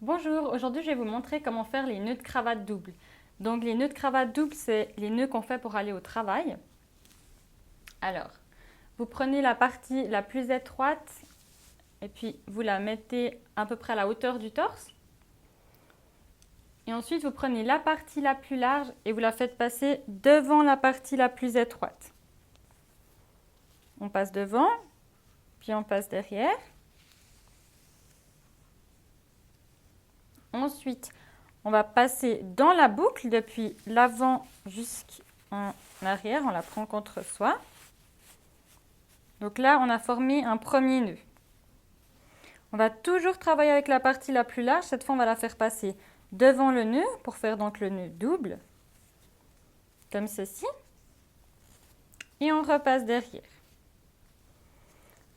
Bonjour, aujourd'hui je vais vous montrer comment faire les nœuds de cravate double. Donc les nœuds de cravate double, c'est les nœuds qu'on fait pour aller au travail. Alors, vous prenez la partie la plus étroite et puis vous la mettez à peu près à la hauteur du torse. Et ensuite vous prenez la partie la plus large et vous la faites passer devant la partie la plus étroite. On passe devant, puis on passe derrière. Ensuite, on va passer dans la boucle depuis l'avant jusqu'en arrière. On la prend contre soi. Donc là, on a formé un premier nœud. On va toujours travailler avec la partie la plus large. Cette fois, on va la faire passer devant le nœud pour faire donc le nœud double, comme ceci. Et on repasse derrière.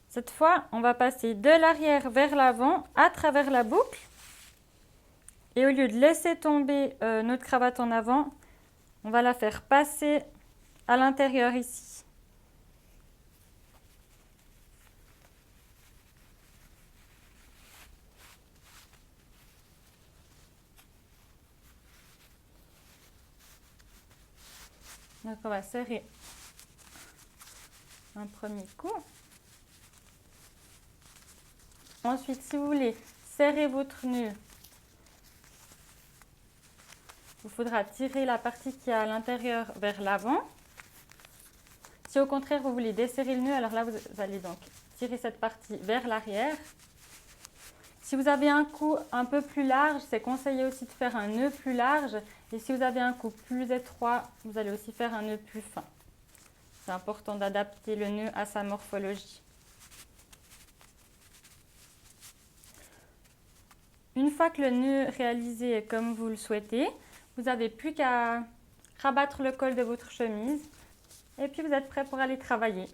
Cette fois, on va passer de l'arrière vers l'avant à travers la boucle. Et au lieu de laisser tomber notre cravate en avant, on va la faire passer à l'intérieur ici. Donc on va serrer un premier coup. Ensuite, si vous voulez serrer votre nœud, il faudra tirer la partie qui est à l'intérieur vers l'avant. Si au contraire vous voulez desserrer le nœud, alors là vous allez donc tirer cette partie vers l'arrière. Si vous avez un cou un peu plus large, c'est conseillé aussi de faire un nœud plus large. Et si vous avez un cou plus étroit, vous allez aussi faire un nœud plus fin. C'est important d'adapter le nœud à sa morphologie. Une fois que le nœud réalisé est comme vous le souhaitez, vous n'avez plus qu'à rabattre le col de votre chemise et puis vous êtes prêt pour aller travailler.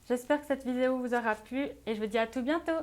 J'espère que cette vidéo vous aura plu et je vous dis à tout bientôt.